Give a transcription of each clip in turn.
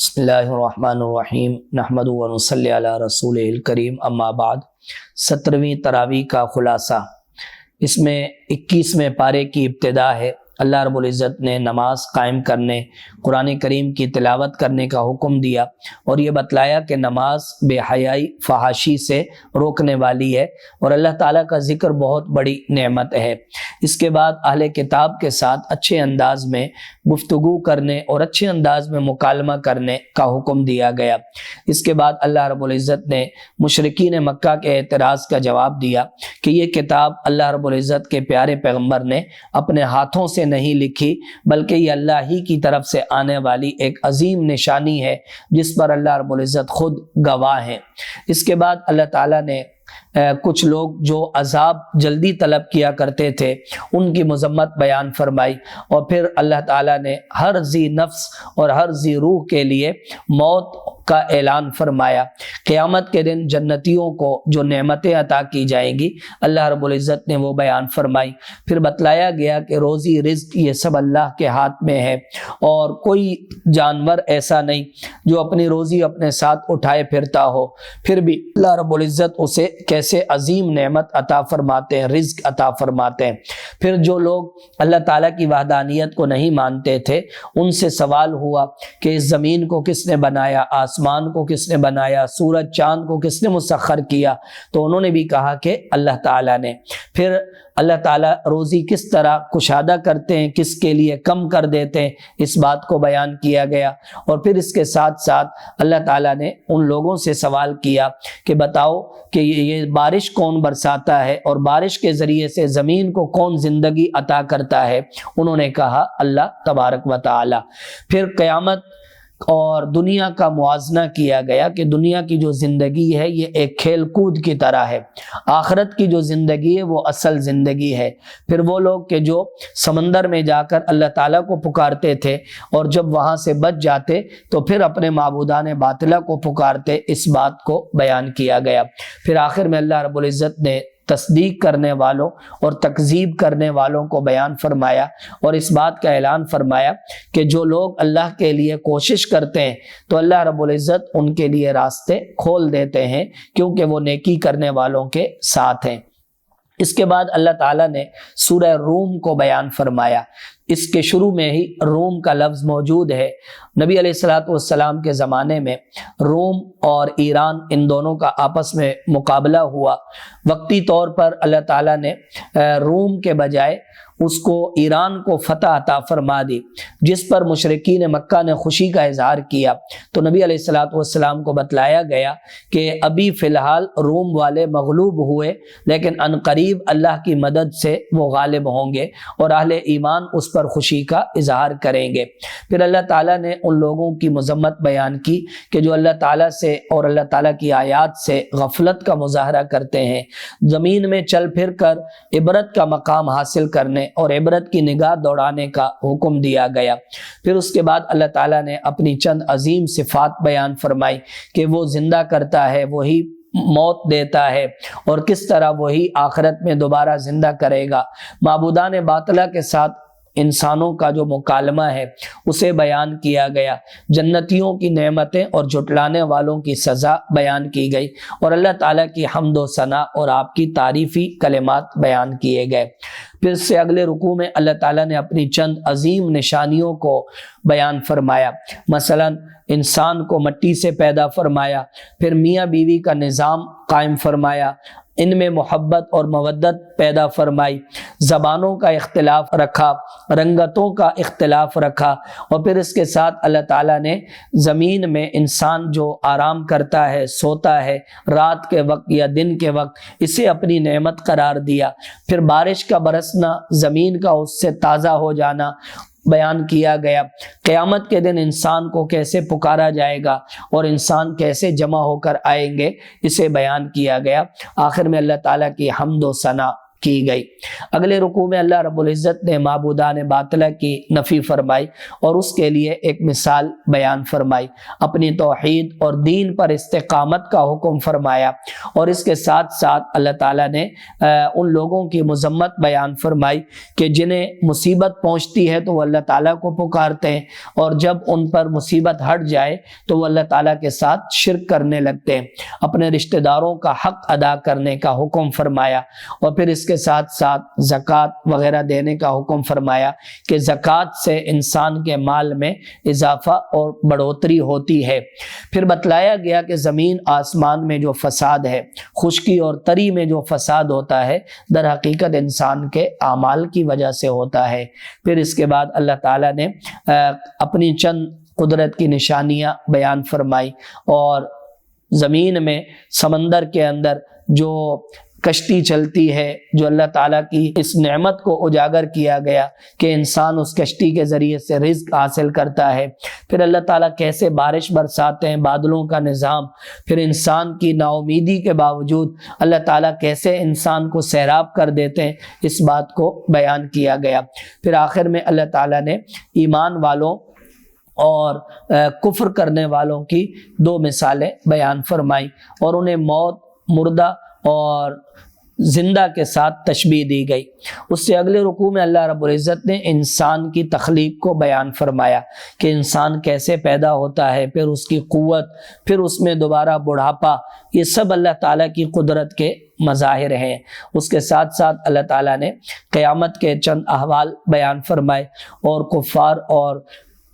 بسم اللہ الرحمن الرحیم نحمدہ و نصلی علی رسول الکریم اما بعد 17ویں تراویح کا خلاصہ۔ اس میں 21ویں پارے کی ابتدا ہے۔ اللہ رب العزت نے نماز قائم کرنے، قرآن کریم کی تلاوت کرنے کا حکم دیا اور یہ بتلایا کہ نماز بے حیائی فحاشی سے روکنے والی ہے اور اللہ تعالیٰ کا ذکر بہت بڑی نعمت ہے۔ اس کے بعد اہل کتاب کے ساتھ اچھے انداز میں گفتگو کرنے اور اچھے انداز میں مکالمہ کرنے کا حکم دیا گیا۔ اس کے بعد اللہ رب العزت نے مشرکین مکہ کے اعتراض کا جواب دیا کہ یہ کتاب اللہ رب العزت کے پیارے پیغمبر نے اپنے ہاتھوں سے نہیں لکھی، بلکہ یہ اللہ ہی کی طرف سے آنے والی ایک عظیم نشانی ہے جس پر اللہ رب العزت خود گواہ ہیں۔ اس کے بعد اللہ تعالیٰ نے کچھ لوگ جو عذاب جلدی طلب کیا کرتے تھے ان کی مذمت بیان فرمائی، اور پھر اللہ تعالیٰ نے ہر ذی نفس اور ہر ذی روح کے لیے موت کا اعلان فرمایا۔ قیامت کے دن جنتیوں کو جو نعمتیں عطا کی جائیں گی اللہ رب العزت نے وہ بیان فرمائی۔ پھر بتلایا گیا کہ روزی رزق یہ سب اللہ کے ہاتھ میں ہے اور کوئی جانور ایسا نہیں جو اپنی روزی اپنے ساتھ اٹھائے پھرتا ہو، پھر بھی اللہ رب العزت اسے کیسے عظیم نعمت عطا فرماتے ہیں، رزق عطا فرماتے ہیں۔ پھر جو لوگ اللہ تعالیٰ کی وحدانیت کو نہیں مانتے تھے ان سے سوال ہوا کہ اس زمین کو کس نے بنایا، آسمان کو کس نے بنایا، سورج چاند کو کس نے مسخر کیا، تو انہوں نے بھی کہا کہ اللہ تعالیٰ نے۔ پھر اللہ تعالیٰ روزی کس طرح کشادہ کرتے ہیں، کس کے لیے کم کر دیتے ہیں، اس بات کو بیان کیا گیا۔ اور پھر اس کے ساتھ ساتھ اللہ تعالیٰ نے ان لوگوں سے سوال کیا کہ بتاؤ کہ یہ بارش کون برساتا ہے اور بارش کے ذریعے سے زمین کو کون زندگی عطا کرتا ہے، انہوں نے کہا اللہ تبارک و تعالی۔ پھر قیامت اور دنیا کا موازنہ کیا گیا کہ دنیا کی جو زندگی ہے یہ ایک کھیل کود کی طرح ہے، آخرت کی جو زندگی ہے وہ اصل زندگی ہے۔ پھر وہ لوگ کہ جو سمندر میں جا کر اللہ تعالیٰ کو پکارتے تھے اور جب وہاں سے بچ جاتے تو پھر اپنے معبودان باطلہ کو پکارتے، اس بات کو بیان کیا گیا۔ پھر آخر میں اللہ رب العزت نے تصدیق کرنے والوں اور تکذیب کرنے والوں کو بیان فرمایا اور اس بات کا اعلان فرمایا کہ جو لوگ اللہ کے لیے کوشش کرتے ہیں تو اللہ رب العزت ان کے لیے راستے کھول دیتے ہیں، کیونکہ وہ نیکی کرنے والوں کے ساتھ ہیں۔ اس کے بعد اللہ تعالیٰ نے سورہ روم کو بیان فرمایا۔ اس کے شروع میں ہی روم کا لفظ موجود ہے۔ نبی علیہ الصلوۃ والسلام کے زمانے میں روم اور ایران ان دونوں کا آپس میں مقابلہ ہوا۔ وقتی طور پر اللہ تعالیٰ نے روم کے بجائے اس کو ایران کو فتح عطا فرما دی، جس پر مشرکین مکہ نے خوشی کا اظہار کیا۔ تو نبی علیہ الصلوۃ والسلام کو بتلایا گیا کہ ابھی فی الحال روم والے مغلوب ہوئے، لیکن عنقریب اللہ کی مدد سے وہ غالب ہوں گے اور اہل ایمان اس پر خوشی کا اظہار کریں گے۔ پھر اللہ تعالیٰ نے ان لوگوں کی مذمت بیان کی کہ جو اللہ تعالیٰ سے اور اللہ تعالیٰ کی آیات سے غفلت کا مظاہرہ کرتے ہیں، زمین میں چل پھر کر عبرت کا مقام حاصل کرنے اور عبرت کی نگاہ دوڑانے کا حکم دیا گیا۔ پھر اس کے بعد اللہ تعالیٰ نے اپنی چند عظیم صفات بیان فرمائی کہ وہ زندہ کرتا ہے، وہی موت دیتا ہے اور کس طرح وہی آخرت میں دوبارہ زندہ کرے گا۔ معبودان باطلہ کے ساتھ انسانوں کا جو مکالمہ ہے اسے بیان کیا گیا، جنتیوں کی نعمتیں اور جھٹلانے والوں کی سزا بیان کی گئی، اور اللہ تعالیٰ کی حمد و ثنا اور آپ کی تعریفی کلمات بیان کیے گئے۔ پھر سے اگلے رکوع میں اللہ تعالیٰ نے اپنی چند عظیم نشانیوں کو بیان فرمایا۔ مثلا انسان کو مٹی سے پیدا فرمایا، پھر میاں بیوی کا نظام قائم فرمایا، ان میں محبت اور مودت پیدا فرمائی، زبانوں کا اختلاف رکھا، رنگتوں کا اختلاف رکھا، اور پھر اس کے ساتھ اللہ تعالیٰ نے زمین میں انسان جو آرام کرتا ہے، سوتا ہے رات کے وقت یا دن کے وقت، اسے اپنی نعمت قرار دیا۔ پھر بارش کا برسنا، زمین کا اس سے تازہ ہو جانا بیان کیا گیا۔ قیامت کے دن انسان کو کیسے پکارا جائے گا اور انسان کیسے جمع ہو کر آئیں گے، اسے بیان کیا گیا۔ آخر میں اللہ تعالیٰ کی حمد و ثنا کی گئی۔ اگلے رکوع میں اللہ رب العزت نے معبودان باطلہ کی نفی فرمائی اور اس کے لیے ایک مثال بیان فرمائی، اپنی توحید اور دین پر استقامت کا حکم فرمایا، اور اس کے ساتھ ساتھ اللہ تعالیٰ نے ان لوگوں کی مذمت بیان فرمائی کہ جنہیں مصیبت پہنچتی ہے تو وہ اللہ تعالیٰ کو پکارتے ہیں، اور جب ان پر مصیبت ہٹ جائے تو وہ اللہ تعالیٰ کے ساتھ شرک کرنے لگتے ہیں۔ اپنے رشتہ داروں کا حق ادا کرنے کا حکم فرمایا، اور پھر اس کے ساتھ ساتھ زکوٰۃ وغیرہ دینے کا حکم فرمایا کہ زکوٰۃ سے انسان کے مال میں اضافہ اور بڑھوتری ہوتی ہے۔ پھر بتلایا گیا کہ زمین آسمان میں جو فساد ہے، خشکی اور تری میں جو فساد ہوتا ہے، در حقیقت انسان کے اعمال کی وجہ سے ہوتا ہے۔ پھر اس کے بعد اللہ تعالیٰ نے اپنی چند قدرت کی نشانیاں بیان فرمائی، اور زمین میں سمندر کے اندر جو کشتی چلتی ہے، جو اللہ تعالیٰ کی اس نعمت کو اجاگر کیا گیا کہ انسان اس کشتی کے ذریعے سے رزق حاصل کرتا ہے۔ پھر اللہ تعالیٰ کیسے بارش برساتے ہیں، بادلوں کا نظام، پھر انسان کی نا امیدی کے باوجود اللہ تعالیٰ کیسے انسان کو سیراب کر دیتے ہیں، اس بات کو بیان کیا گیا۔ پھر آخر میں اللہ تعالیٰ نے ایمان والوں اور کفر کرنے والوں کی دو مثالیں بیان فرمائی، اور انہیں موت، مردہ اور زندہ کے ساتھ تشبیہ دی گئی۔ اس سے اگلے رکوع میں اللہ رب العزت نے انسان کی تخلیق کو بیان فرمایا کہ انسان کیسے پیدا ہوتا ہے، پھر اس کی قوت، پھر اس میں دوبارہ بڑھاپا، یہ سب اللہ تعالیٰ کی قدرت کے مظاہر ہیں۔ اس کے ساتھ ساتھ اللہ تعالیٰ نے قیامت کے چند احوال بیان فرمائے، اور کفار اور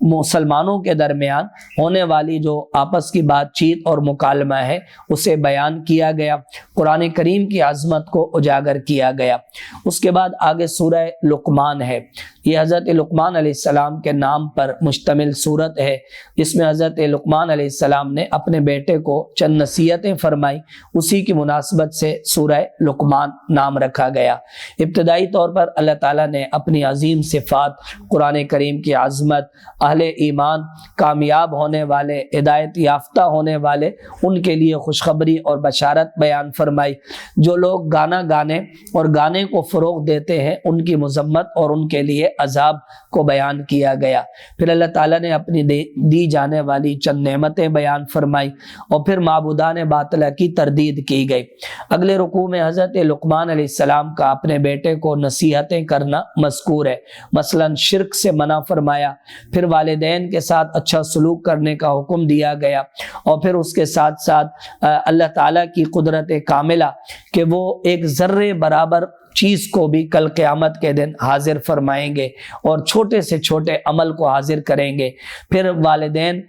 مسلمانوں کے درمیان ہونے والی جو آپس کی بات چیت اور مکالمہ ہے اسے بیان کیا گیا، قرآن کریم کی عظمت کو اجاگر کیا گیا۔ اس کے بعد آگے سورہ لقمان ہے، یہ حضرت لقمان علیہ السلام کے نام پر مشتمل سورت ہے۔ اس میں حضرت لقمان علیہ السلام نے اپنے بیٹے کو چند نصیحتیں فرمائی، اسی کی مناسبت سے سورہ لقمان نام رکھا گیا۔ ابتدائی طور پر اللہ تعالیٰ نے اپنی عظیم صفات، قرآن کریم کی عظمت، اہل ایمان، کامیاب ہونے والے، ہدایت یافتہ ہونے والے، ان کے لیے خوشخبری اور بشارت بیان فرمائی۔ جو لوگ گانا گانے اور گانے کو فروغ دیتے ہیں ان کی مذمت اور ان کے لیے عذاب کو بیان کیا گیا۔ پھر اللہ تعالیٰ نے اپنی دی جانے والی چند نعمتیں بیان فرمائی، اور پھر معبودان باطلہ کی تردید کی گئی۔ اگلے رکوع میں حضرت لقمان علیہ السلام کا اپنے بیٹے کو نصیحتیں کرنا مذکور ہے، مثلا شرک سے منع فرمایا، پھر والدین کے ساتھ اچھا سلوک کرنے کا حکم دیا گیا، اور پھر اس کے ساتھ ساتھ اللہ تعالیٰ کی قدرت کاملہ کہ وہ ایک ذرے برابر چیز کو بھی کل قیامت کے دن حاضر فرمائیں گے اور چھوٹے سے چھوٹے عمل کو حاضر کریں گے۔ پھر والدین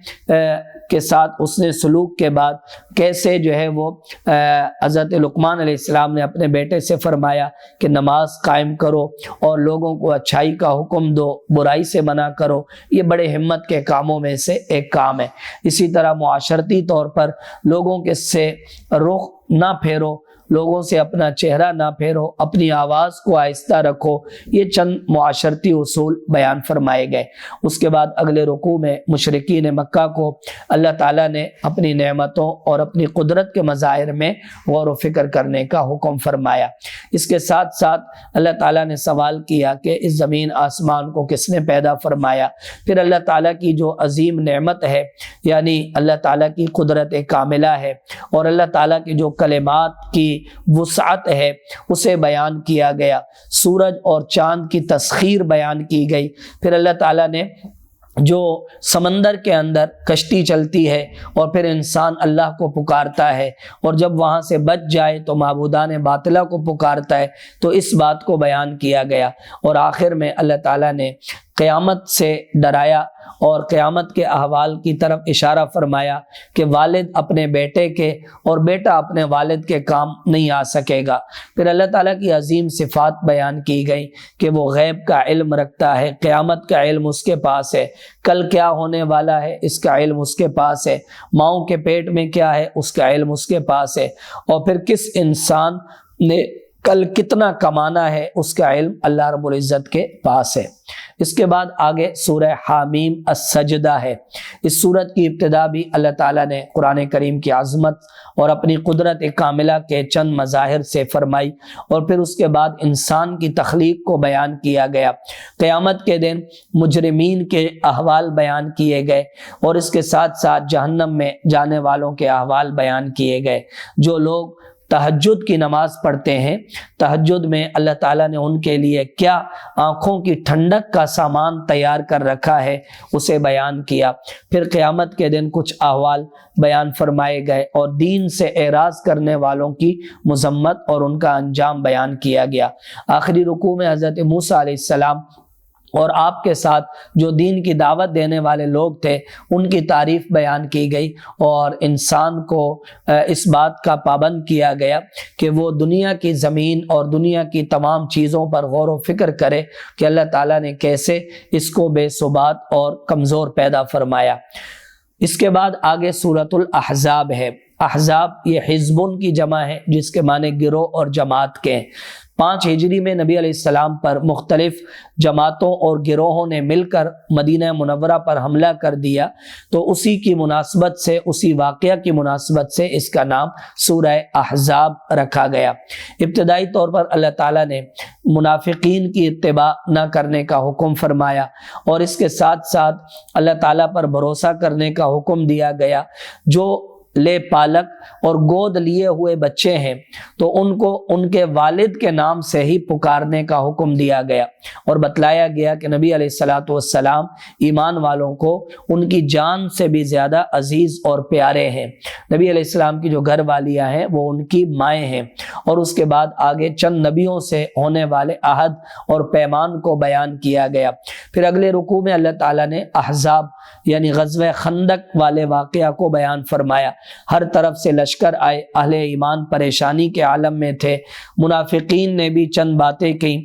کے ساتھ اس نے سلوک کے بعد کیسے جو ہے وہ حضرت لقمان علیہ السلام نے اپنے بیٹے سے فرمایا کہ نماز قائم کرو اور لوگوں کو اچھائی کا حکم دو، برائی سے منع کرو، یہ بڑے ہمت کے کاموں میں سے ایک کام ہے۔ اسی طرح معاشرتی طور پر لوگوں کے سے رخ نہ پھیرو، لوگوں سے اپنا چہرہ نہ پھیرو، اپنی آواز کو آہستہ رکھو، یہ چند معاشرتی اصول بیان فرمائے گئے۔ اس کے بعد اگلے رکوع میں مشرکین مکہ کو اللہ تعالیٰ نے اپنی نعمتوں اور اپنی قدرت کے مظاہر میں غور و فکر کرنے کا حکم فرمایا۔ اس کے ساتھ ساتھ اللہ تعالیٰ نے سوال کیا کہ اس زمین آسمان کو کس نے پیدا فرمایا۔ پھر اللہ تعالیٰ کی جو عظیم نعمت ہے، یعنی اللہ تعالیٰ کی قدرت کاملہ ہے اور اللہ تعالیٰ کی جو کلمات کی وسعت ہے اسے بیان کیا گیا۔ سورج اور چاند کی تسخیر بیان کی گئی۔ پھر اللہ تعالیٰ نے جو سمندر کے اندر کشتی چلتی ہے اور پھر انسان اللہ کو پکارتا ہے، اور جب وہاں سے بچ جائے تو معبودان باطلہ کو پکارتا ہے، تو اس بات کو بیان کیا گیا۔ اور آخر میں اللہ تعالیٰ نے قیامت سے ڈرایا اور قیامت کے احوال کی طرف اشارہ فرمایا کہ والد اپنے بیٹے کے اور بیٹا اپنے والد کے کام نہیں آ سکے گا۔ پھر اللہ تعالیٰ کی عظیم صفات بیان کی گئی کہ وہ غیب کا علم رکھتا ہے، قیامت کا علم اس کے پاس ہے، کل کیا ہونے والا ہے اس کا علم اس کے پاس ہے، ماؤں کے پیٹ میں کیا ہے اس کا علم اس کے پاس ہے، اور پھر کس انسان نے کل کتنا کمانا ہے اس کا علم اللہ رب العزت کے پاس ہے۔ اس کے بعد آگے سورہ حامیم السجدہ ہے۔ اس سورت کی ابتدا بھی اللہ تعالیٰ نے قرآن کریم کی عظمت اور اپنی قدرت کاملہ کے چند مظاہر سے فرمائی، اور پھر اس کے بعد انسان کی تخلیق کو بیان کیا گیا۔ قیامت کے دن مجرمین کے احوال بیان کیے گئے، اور اس کے ساتھ ساتھ جہنم میں جانے والوں کے احوال بیان کیے گئے۔ جو لوگ تہجد کی نماز پڑھتے ہیں، تہجد میں اللہ تعالیٰ نے ان کے لیے کیا آنکھوں کی ٹھنڈک کا سامان تیار کر رکھا ہے اسے بیان کیا۔ پھر قیامت کے دن کچھ احوال بیان فرمائے گئے، اور دین سے اعراض کرنے والوں کی مذمت اور ان کا انجام بیان کیا گیا۔ آخری رکوع میں حضرت موسیٰ علیہ السلام اور آپ کے ساتھ جو دین کی دعوت دینے والے لوگ تھے ان کی تعریف بیان کی گئی، اور انسان کو اس بات کا پابند کیا گیا کہ وہ دنیا کی زمین اور دنیا کی تمام چیزوں پر غور و فکر کرے کہ اللہ تعالیٰ نے کیسے اس کو بے ثبات اور کمزور پیدا فرمایا۔ اس کے بعد آگے سورۃ الاحزاب ہے۔ احزاب یہ حزبن کی جمع ہے، جس کے معنی گروہ اور جماعت کے ہیں۔ 5 ہجری میں نبی علیہ السلام پر مختلف جماعتوں اور گروہوں نے مل کر مدینہ منورہ پر حملہ کر دیا، تو اسی کی مناسبت سے، اسی واقعہ کی مناسبت سے اس کا نام سورہ احزاب رکھا گیا۔ ابتدائی طور پر اللہ تعالیٰ نے منافقین کی اتباع نہ کرنے کا حکم فرمایا، اور اس کے ساتھ ساتھ اللہ تعالیٰ پر بھروسہ کرنے کا حکم دیا گیا۔ جو لے پالک اور گود لیے ہوئے بچے ہیں تو ان کو ان کے والد کے نام سے ہی پکارنے کا حکم دیا گیا، اور بتلایا گیا کہ نبی علیہ الصلوۃ والسلام ایمان والوں کو ان کی جان سے بھی زیادہ عزیز اور پیارے ہیں۔ نبی علیہ السلام کی جو گھر والیاں ہیں وہ ان کی مائیں ہیں۔ اور اس کے بعد آگے چند نبیوں سے ہونے والے عہد اور پیمان کو بیان کیا گیا۔ پھر اگلے رکوع میں اللہ تعالیٰ نے احزاب یعنی غزوہ خندق والے واقعہ کو بیان فرمایا۔ ہر طرف سے لشکر آئے، اہل ایمان پریشانی کے عالم میں تھے، منافقین نے بھی چند باتیں کی،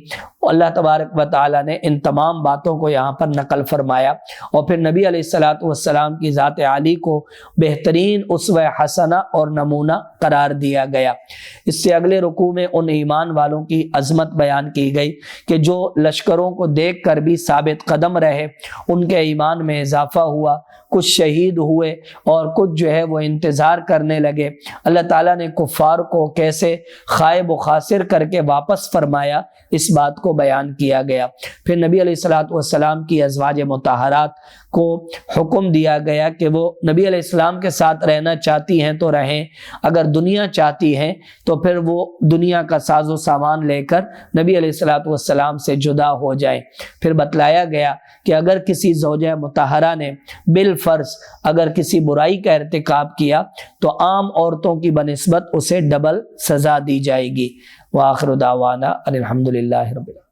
اللہ تبارک و تعالیٰ نے ان تمام باتوں کو یہاں پر نقل فرمایا، اور پھر نبی علیہ الصلوۃ والسلام کی ذات عالی کو بہترین اسوہ حسنہ اور نمونہ قرار دیا گیا۔ اس سے اگلے رکوع میں ان ایمان والوں کی عظمت بیان کی گئی کہ جو لشکروں کو دیکھ کر بھی ثابت قدم رہے، ان کے ایمان میں اضافہ ہوا، کچھ شہید ہوئے اور کچھ جو ہے وہ انتظار کرنے لگے۔ اللہ تعالیٰ نے کفار کو کیسے خائب و خاسر کر کے واپس فرمایا، اس بات کو بیان کیا گیا۔ پھر نبی علیہ الصلوۃ والسلام کی ازواج مطہرات کو حکم دیا گیا کہ وہ نبی علیہ السلام کے ساتھ رہنا چاہتی ہیں تو رہیں، اگر دنیا چاہتی ہیں تو پھر وہ دنیا کا ساز و سامان لے کر نبی علیہ الصلوۃ والسلام سے جدا ہو جائیں۔ پھر بتلایا گیا کہ اگر کسی زوجہ مطہرہ نے بالفرض اگر کسی برائی کا ارتکاب کیا تو عام عورتوں کی بنسبت اسے ڈبل سزا دی جائے گی۔ وآخر دعوانا ان الحمد للہ رب العالمین۔